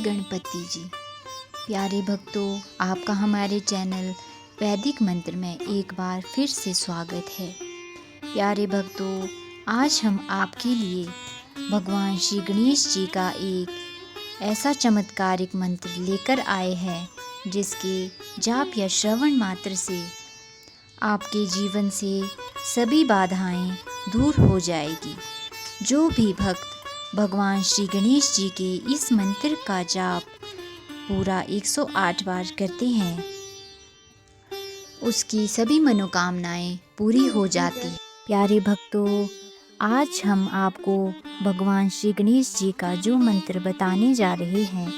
गणपति जी। प्यारे भक्तों, आपका हमारे चैनल वैदिक मंत्र में एक बार फिर से स्वागत है। प्यारे भक्तों, आज हम आपके लिए भगवान श्री गणेश जी का एक ऐसा चमत्कारिक मंत्र लेकर आए हैं जिसके जाप या श्रवण मात्र से आपके जीवन से सभी बाधाएं दूर हो जाएगी। जो भी भक्त भगवान श्री गणेश जी के इस मंत्र का जाप पूरा 108 बार करते हैं, उसकी सभी मनोकामनाएं पूरी हो जाती। प्यारे भक्तों, आज हम आपको भगवान श्री गणेश जी का जो मंत्र बताने जा रहे हैं,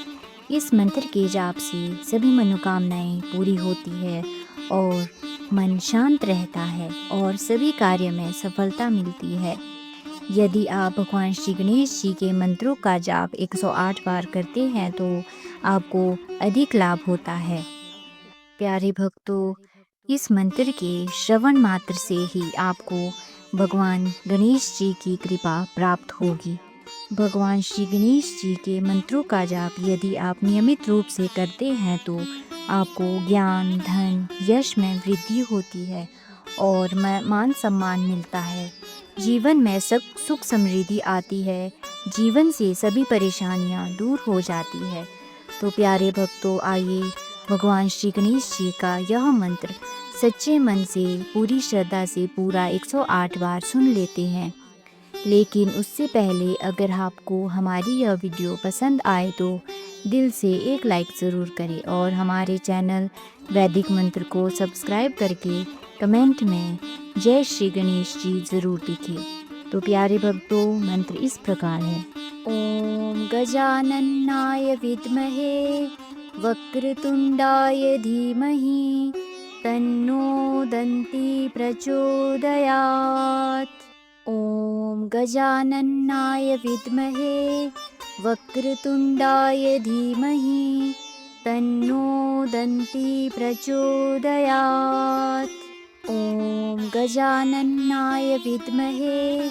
इस मंत्र के जाप से सभी मनोकामनाएं पूरी होती है और मन शांत रहता है और सभी कार्य में सफलता मिलती है। यदि आप भगवान श्री गणेश जी के मंत्रों का जाप 108 बार करते हैं तो आपको अधिक लाभ होता है। प्यारे भक्तों, इस मंत्र के श्रवण मात्र से ही आपको भगवान गणेश जी की कृपा प्राप्त होगी। भगवान श्री गणेश जी के मंत्रों का जाप यदि आप नियमित रूप से करते हैं तो आपको ज्ञान, धन, यश में वृद्धि होती है और मान सम्मान मिलता है। जीवन में सुख समृद्धि आती है। जीवन से सभी परेशानियां दूर हो जाती है। तो प्यारे भक्तों, आइए भगवान श्री गणेश जी का यह मंत्र सच्चे मन से पूरी श्रद्धा से पूरा 108 बार सुन लेते हैं। लेकिन उससे पहले अगर आपको हमारी यह वीडियो पसंद आए तो दिल से एक लाइक ज़रूर करें और हमारे चैनल वैदिक मंत्र को सब्सक्राइब करके कमेंट में जय श्री गणेश जी ज़रूर लिखें। तो प्यारे भक्तों, मंत्र इस प्रकार है। ओम गजाननाय विद्महे वक्रतुंडाय धीमहि तन्नो दन्ति प्रचोदयात्। ओम गजाननाय विद्महे वक्रतुंडाय धीमहि तन्नो दन्ति प्रचोदयात्। ओम गजाननाय विद्महे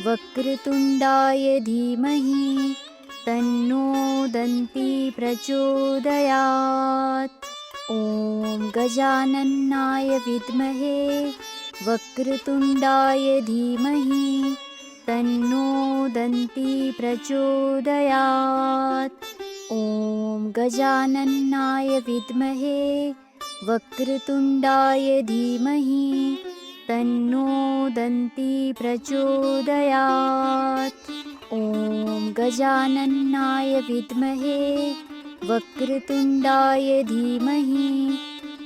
वक्रतुंडाय धीमहि तन्नो दन्ति प्रचोदयात्। ओम गजाननाय विद्महे वक्रतुंडाय धीमहि तन्नो दन्ति प्रचोदयात्। ओम गजाननाय विद्महे वक्रतुंडाय धीमहि तन्नो दन्ति प्रचोदयात्। ओम गजाननाय विद्महे वक्रतुंडाय धीमहि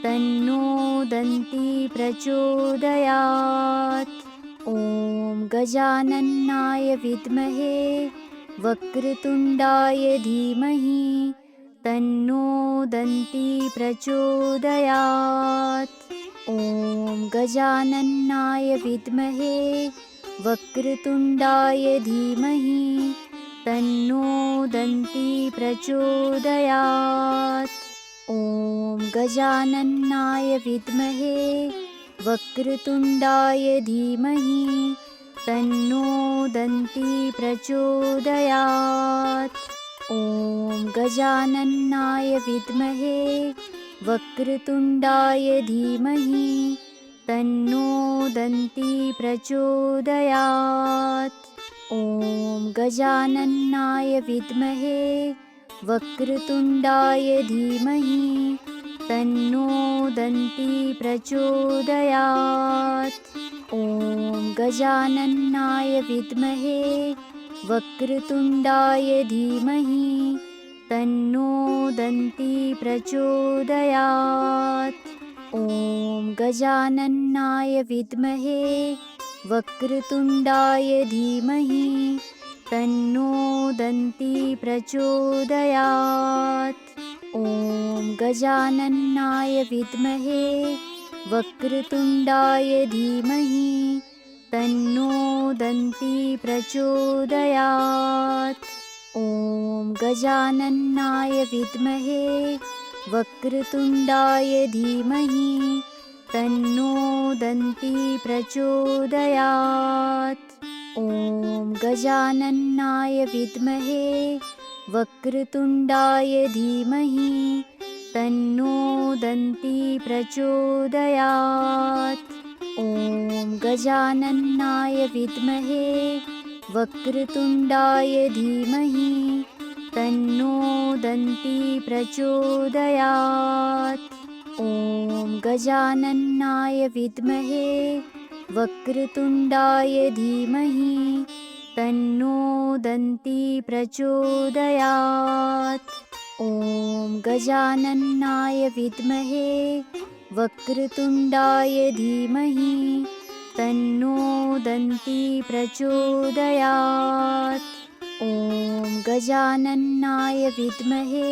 तन्नो दन्ति प्रचोदयात्। ओम गजाननाय विद्महे वक्रतुंडाय धीमहि तन्नो दन्ति प्रचोदयात्। ओम गजाननाय विद्महे वक्रतुंडाय धीमहि तन्नो दन्ति प्रचोदयात्। ओम गजाननाय विद्महे वक्रतुंडाय धीमहि तन्नो दन्ति प्रचोदयात्। ओम गजाननाय विद्महे वक्रतुंडाय धीमहि तन्नो दन्ति प्रचोदयात्। ओम गजाननाय विद्महे वक्रतुंडाय धीमहि तन्नो दन्ति प्रचोदयात्। ओम गजाननाय विद्महे वक्रतुंडाय धीमहि तन्नो दन्ति प्रचोदयात्। ओम गजाननाय विद्महे वक्रतुंडाय धीमहि तन्नो दन्ति प्रचोदयात्। ओम गजाननाय विद्महे वक्रतुंडाय धीमहि तन्नो दन्ति प्रचोदयात्। ओम गजाननाय विद्महे वक्रतुंडाय धीमहि तन्नो दन्ति प्रचोदयात्। ओम गजाननाय विद्महे वक्रतुण्डाय धीमहि तन्नो दन्ती प्रचोदयात्। ॐ गजाननाय विद्महे वक्रतुण्डाय धीमहि तन्नो दन्ती प्रचोदयात्। ॐ गजाननाय विद्महे वक्रतुण्डाय धीमहि तन्नो दन्ती प्रचोदयात्। ॐ गजाननाय विद्महे वक्रतुण्डाय धीमहि तन्नो दन्ती प्रचोदयात्। ॐ गजाननाय विद्महे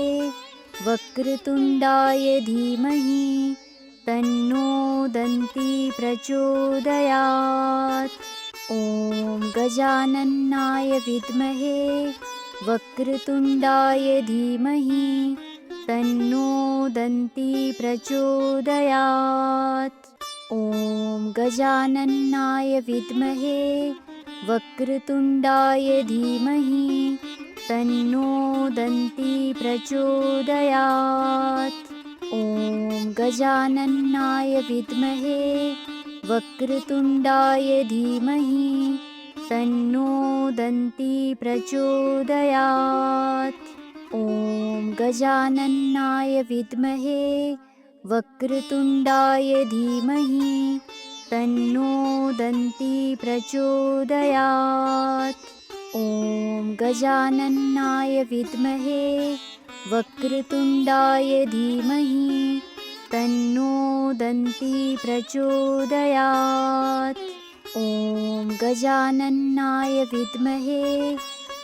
वक्रतुण्डाय धीमहि तन्नो दन्ती प्रचोदयात्। ॐ गजाननाय विद्महे वक्रतुण्डाय धीमहि तन्नो दन्ती प्रचोदयात्। ॐ गजाननाय विद्महे वक्रतुण्डाय धीमहि तन्नो दन्ती प्रचोदयात्। ॐ गजाननाय विद्महे वक्रतुण्डाय धीमहि तन्नो दन्ती प्रचोदयात्। ॐ गजाननाय विद्महे वक्रतुण्डाय धीमहि तन्नो दन्ती प्रचोदयात्। ॐ गजाननाय विद्महे वक्रतुण्डाय धीमहि तन्नो दन्ती प्रचोदयात्। ॐ गजाननाय विद्महे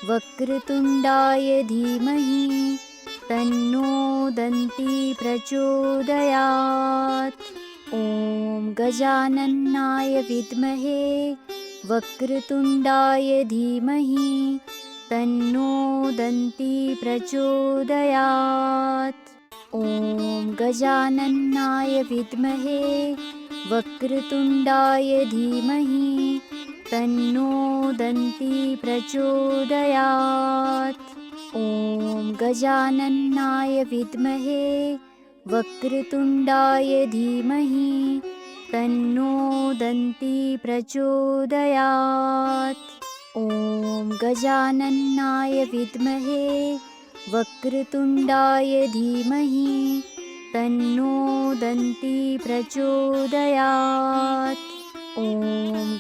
वक्रतुण्डाय धीमहि तन्नो दन्ती प्रचोदयात्। ॐ गजाननाय विद्महे वक्रतुण्डाय धीमहि तन्नो दन्ती प्रचोदयात्। ॐ गजाननाय विद्महे वक्रतुण्डाय धीमहि तन्नो दन्ती प्रचोदयात्। ॐ गजाननाय विद्महे वक्रतुण्डाय धीमहि तन्नो दन्ती प्रचोदयात्। ॐ गजाननाय विद्महे वक्रतुण्डाय धीमहि तन्नो दन्ती प्रचोदयात्। ॐ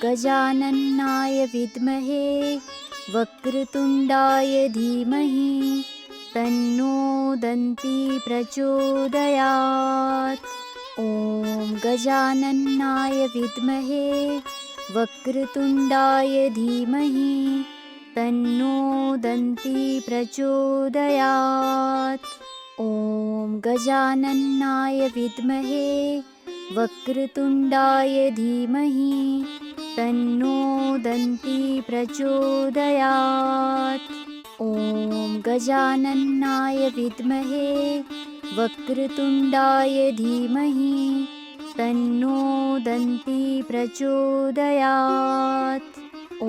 गजाननाय विद्महे वक्रतुण्डाय धीमहि तन्नो दन्ती प्रचोदयात्। ॐ गजाननाय विद्महे वक्रतुण्डाय धीमहि तन्नो दन्ती प्रचोदयात्। ॐ गजाननाय विद्महे वक्रतुण्डाय धीमहि तन्नो दन्ती प्रचोदयात्। ॐ गजाननाय विद्महे वक्रतुण्डाय धीमहि तन्नो दन्ती प्रचोदयात्। ॐ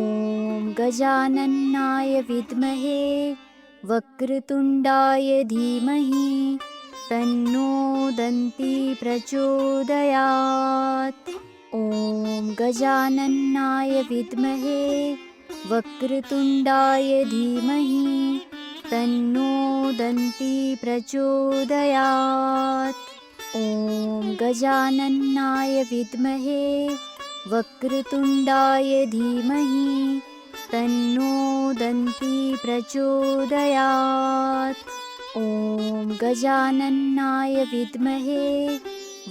गजाननाय विद्महे वक्रतुण्डाय धीमहि तन्नो दन्ती प्रचोदयात्। ॐ गजाननाय विद्महे वक्रतुण्डाय धीमहि तन्नो दन्ती प्रचोदयात्। ॐ गजाननाय विद्महे वक्रतुण्डाय धीमहि तन्नो दन्ती प्रचोदयात्। ॐ गजाननाय विद्महे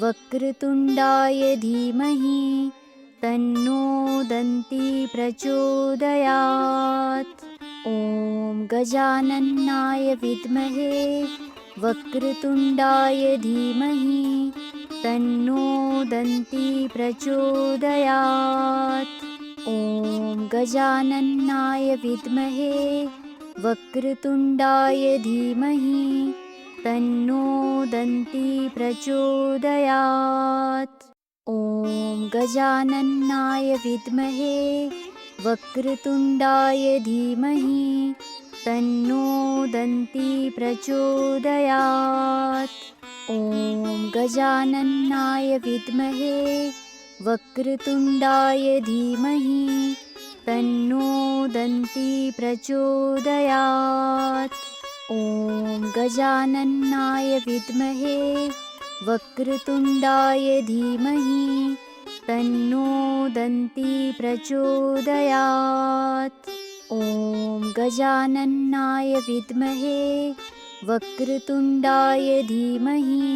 वक्रतुण्डाय धीमहि तन्नो दन्ती प्रचोदयात्। ॐ गजाननाय विद्महे वक्रतुण्डाय धीमहि तन्नो दन्ती प्रचोदयात्। ॐ गजाननाय विद्महे वक्रतुण्डाय धीमहि तन्नो दन्ती प्रचोदयात्। ॐ गजाननाय विद्महे वक्रतुण्डाय धीमहि तन्नो दन्ती प्रचोदयात्। ॐ गजाननाय विद्महे वक्रतुण्डाय धीमहि तन्नो दन्ती प्रचोदयात्। ॐ गजाननाय विद्महे वक्रतुण्डाय धीमहि तन्नो दन्ती प्रचोदयात्। ॐ गजाननाय विद्महे वक्रतुण्डाय धीमहि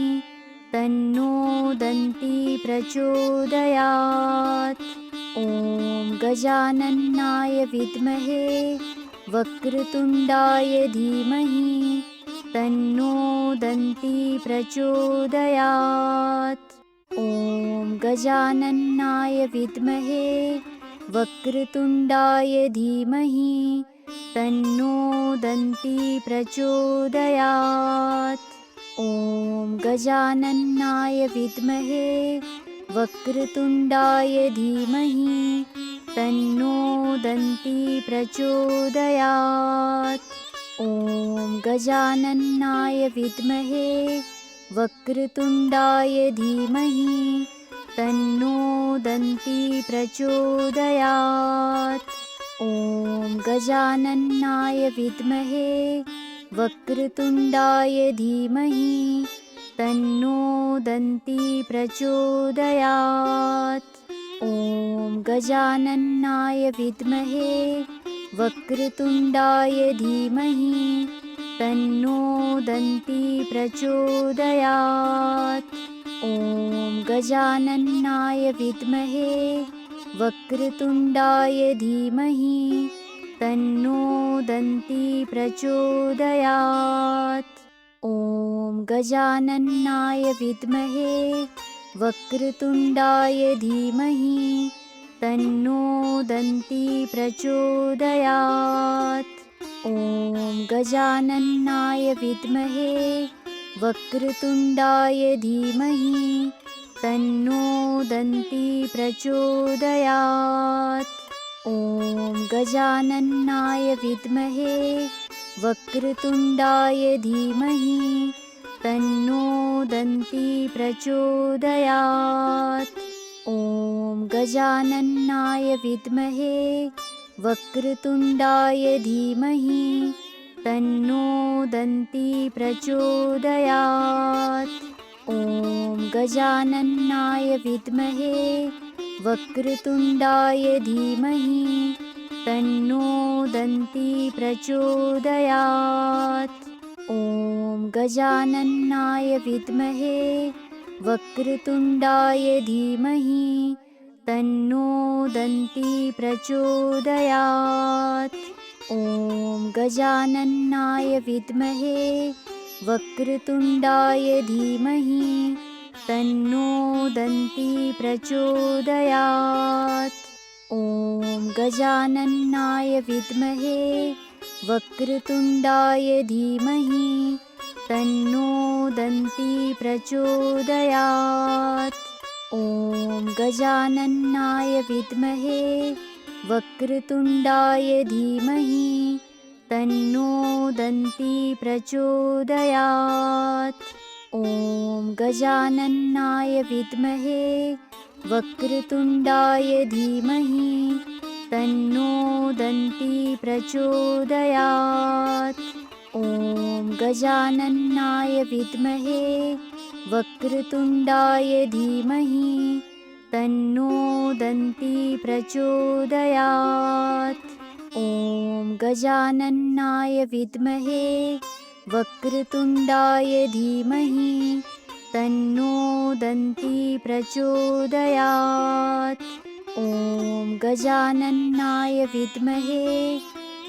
तन्नो दन्ती प्रचोदयात्। ॐ गजाननाय विद्महे वक्रतुण्डाय धीमहि तन्नो दन्ती प्रचोदयात्। ॐ गजाननाय विद्महे वक्रतुण्डाय धीमहि तन्नो दन्ती प्रचोदयात्। ॐ गजाननाय विद्महे वक्रतुण्डाय धीमहि तन्नो दन्ती प्रचोदयात्। ॐ गजाननाय विद्महे वक्रतुण्डाय धीमहि तन्नो दन्ती प्रचोदयात्। ॐ गजाननाय विद्महे वक्रतुण्डाय धीमहि तन्नो दन्ती प्रचोदयात्। ॐ गजाननाय विद्महे वक्रतुण्डाय धीमहि तन्नो दन्ती प्रचोदयात्। ॐ गजाननाय विद्महे वक्रतुण्डाय धीमहि तन्नो दन्ती प्रचोदयात्। ॐ गजाननाय विद्महे वक्रतुण्डाय धीमहि तन्नो दन्ती प्रचोदयात्। ॐ गजाननाय विद्महे वक्रतुण्डाय धीमहि तन्नो दन्ती प्रचोदयात्। ॐ गजाननाय विद्महे वक्रतुण्डाय धीमहि तन्नो दन्ती प्रचोदयात्। ॐ गजाननाय विद्महे वक्रतुण्डाय धीमहि तन्नो दन्ती प्रचोदयात्। ॐ गजाननाय विद्महे वक्रतुण्डाय धीमहि तन्नो दन्ती प्रचोदयात्। ॐ गजाननाय विद्महे वक्रतुण्डाय धीमहि तन्नो दन्ती प्रचोदयात्। ॐ गजाननाय विद्महे वक्रतुण्डाय धीमहि तन्नो दन्ती प्रचोदयात्। ॐ गजाननाय विद्महे वक्रतुण्डाय धीमहि तन्नो दन्ती प्रचोदयात्। ॐ गजाननाय विद्महे वक्रतुण्डाय धीमहि तन्नो दन्ती प्रचोदयात्। ॐ गजाननाय विद्महे वक्रतुण्डाय धीमहि तन्नो दन्ती प्रचोदयात्। ॐ गजाननाय विद्महे वक्रतुण्डाय धीमहि तन्नो दन्ती प्रचोदयात्। ॐ गजाननाय विद्महे वक्रतुण्डाय धीमहि तन्नो दन्ती प्रचोदयात्। ॐ गजाननाय विद्महे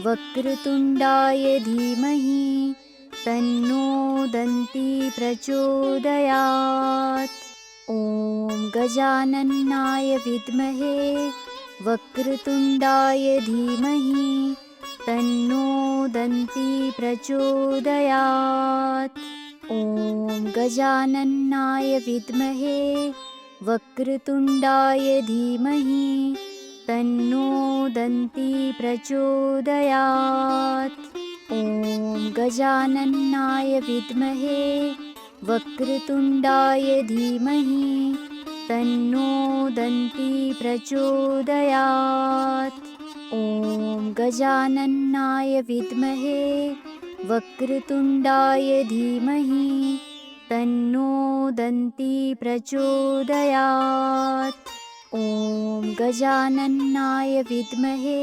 वक्रतुण्डाय धीमहि तन्नो दन्ती प्रचोदयात्। ॐ गजाननाय विद्महे वक्रतुण्डाय धीमहि तन्नो दन्ती प्रचोदयात्। ॐ गजाननाय विद्महे वक्रतुण्डाय धीमहि तन्नो दन्ती प्रचोदयात्। ॐ गजाननाय विद्महे वक्रतुण्डाय धीमहि तन्नो दन्ती प्रचोदयात्। ॐ गजाननाय विद्महे वक्रतुण्डाय धीमहि तन्नो दन्ती प्रचोदयात्। ॐ गजाननाय विद्महे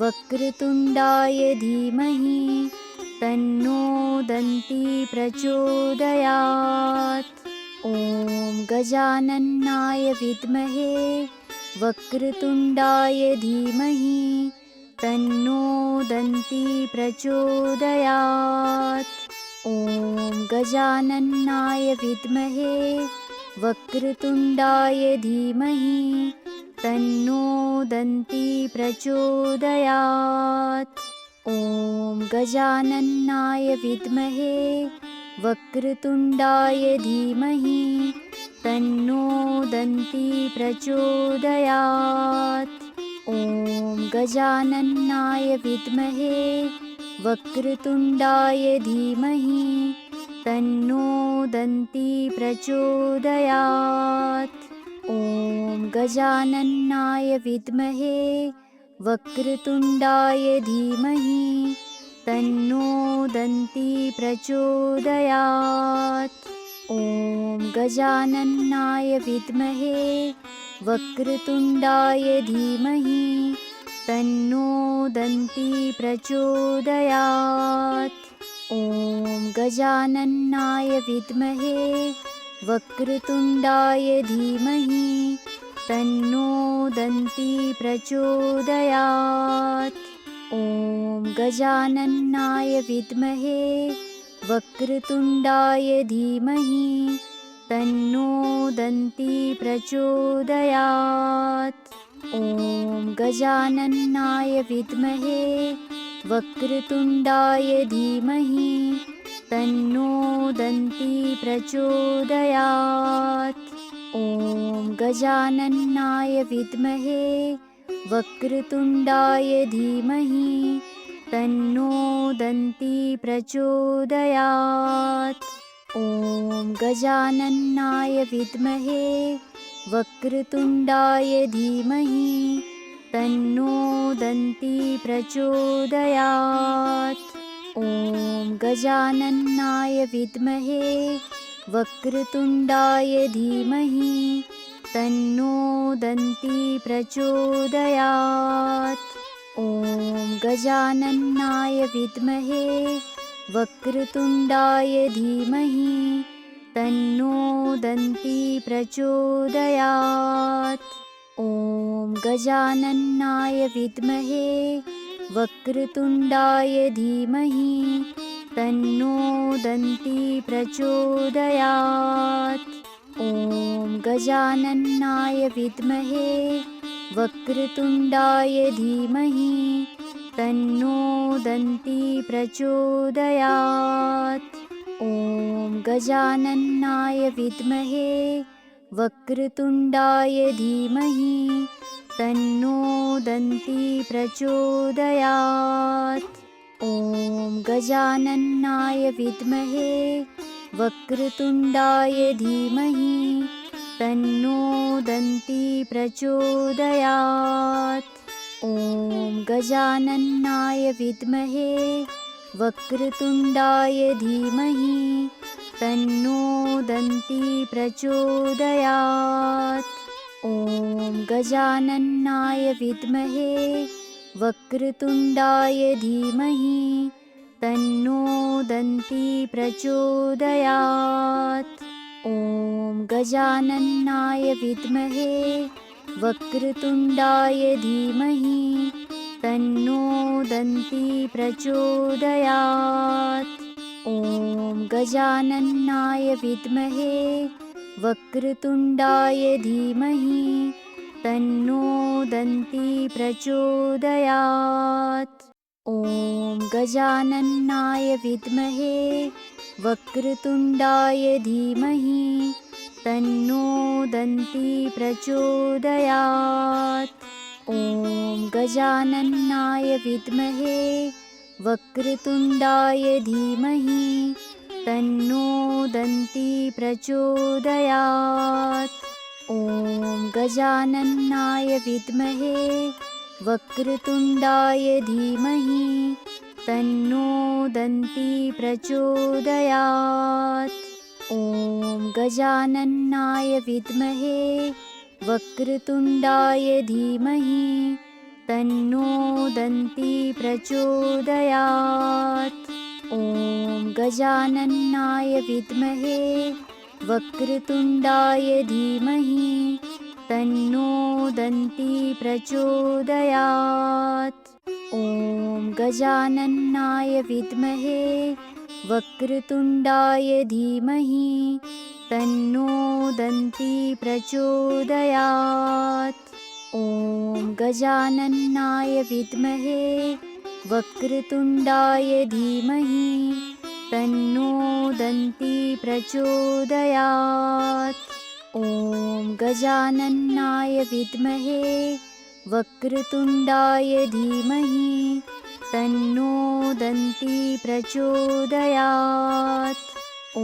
वक्रतुण्डाय धीमहि तन्नो दन्ती प्रचोदयात्। ॐ गजाननाय विद्महे वक्रतुण्डाय धीमहि तन्नो दन्ती प्रचोदयात्। ॐ गजाननाय विद्महे वक्रतुण्डाय धीमहि तन्नो दन्ती प्रचोदयात्। ॐ गजाननाय विद्महे वक्रतुण्डाय धीमहि तन्नो दन्ती प्रचोदयात्। ॐ गजाननाय विद्महे वक्रतुण्डाय धीमहि तन्नो दन्ती प्रचोदयात्। ॐ गजाननाय विद्महे वक्रतुण्डाय धीमहि तन्नो दन्ती प्रचोदयात्। ॐ गजाननाय विद्महे वक्रतुण्डाय धीमहि तन्नो दन्ती प्रचोदयात्। ॐ गजाननाय विद्महे वक्रतुण्डाय धीमहि तन्नो दन्ती प्रचोदयात्। ॐ गजाननाय विद्महे वक्रतुण्डाय धीमहि तन्नो दन्ती प्रचोदयात्। ॐ गजाननाय विद्महे वक्रतुण्डाय धीमहि तन्नो दन्ती प्रचोदयात्। ॐ गजाननाय विद्महे वक्रतुण्डाय धीमहि तन्नो दन्ती प्रचोदयात्। ॐ गजाननाय विद्महे वक्रतुण्डाय धीमहि तन्नो दन्ती प्रचोदयात्। ॐ गजाननाय विद्महे वक्रतुण्डाय धीमहि तन्नो दन्ती प्रचोदयात्। ॐ गजाननाय विद्महे वक्रतुण्डाय धीमहि तन्नो दन्ती प्रचोदयात्। ॐ गजाननाय विद्महे वक्रतुण्डाय धीमहि तन्नो दन्ती प्रचोदयात्। ॐ गजाननाय विद्महे वक्रतुण्डाय धीमहि तन्नो दन्ती प्रचोदयात्। ॐ गजाननाय विद्महे वक्रतुण्डाय धीमहि तन्नो दन्ती प्रचोदयात्। ॐ गजाननाय विद्महे वक्रतुण्डाय धीमहि तन्नो दन्ती प्रचोदयात्। ॐ गजाननाय विद्महे वक्रतुण्डाय धीमहि तन्नो दन्ती प्रचोदयात्। ॐ गजाननाय विद्महे वक्रतुण्डाय धीमहि तन्नो दन्ती प्रचोदयात्। ॐ गजाननाय विद्महे वक्रतुण्डाय धीमहि तन्नो दन्ती प्रचोदयात्। ॐ गजाननाय विद्महे वक्रतुण्डाय धीमहि तन्नो दन्ती प्रचोदयात्। ॐ गजाननाय विद्महे वक्रतुण्डाय धीमहि तन्नो दन्ती प्रचोदयात्। ॐ गजाननाय विद्महे वक्रतुण्डाय धीमहि तन्नो दन्ती प्रचोदयात्। ॐ गजाननाय विद्महे वक्रतुण्डाय धीमहि तन्नो दन्ती प्रचोदयात्। ॐ गजाननाय विद्महे वक्रतुण्डाय धीमहि तन्नो दन्ती प्रचोदयात्। ॐ गजाननाय विद्महे वक्रतुण्डाय धीमहि तन्नो दन्ती प्रचोदयात्। ॐ गजाननाय विद्महे वक्रतुण्डाय धीमहि तन्नो दन्ती प्रचोदयात्। ॐ गजाननाय विद्महे वक्रतुण्डाय धीमहि तन्नो दन्ती प्रचोदयात्। ॐ गजाननाय विद्महे वक्रतुण्डाय धीमहि तन्नो दन्ती प्रचोदयात्। ॐ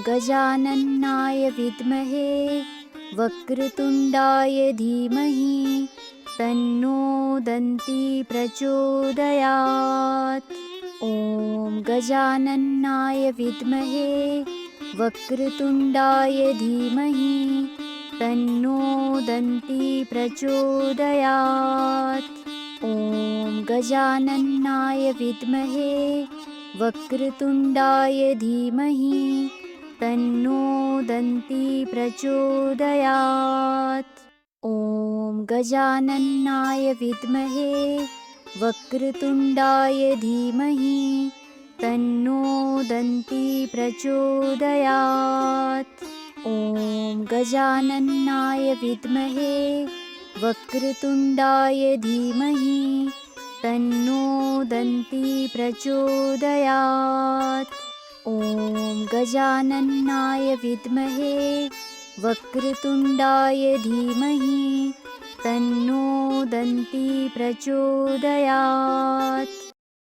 गजाननाय विद्महे वक्रतुण्डाय धीमहि तन्नो दन्ती प्रचोदयात्। ॐ गजाननाय विद्महे वक्रतुण्डाय धीमहि तन्नो दन्ती प्रचोदयात्। ॐ गजाननाय विद्महे वक्रतुण्डाय धीमहि तन्नो दन्ती प्रचोदयात्। ॐ गजाननाय विद्महे वक्रतुण्डाय धीमहि तन्नो दन्ती प्रचोदयात्। ॐ गजाननाय विद्महे वक्रतुण्डाय धीमहि तन्नो दन्ती प्रचोदयात्। ॐ गजाननाय विद्महे वक्रतुण्डाय धीमहि तन्नो दन्ती प्रचोदयात्।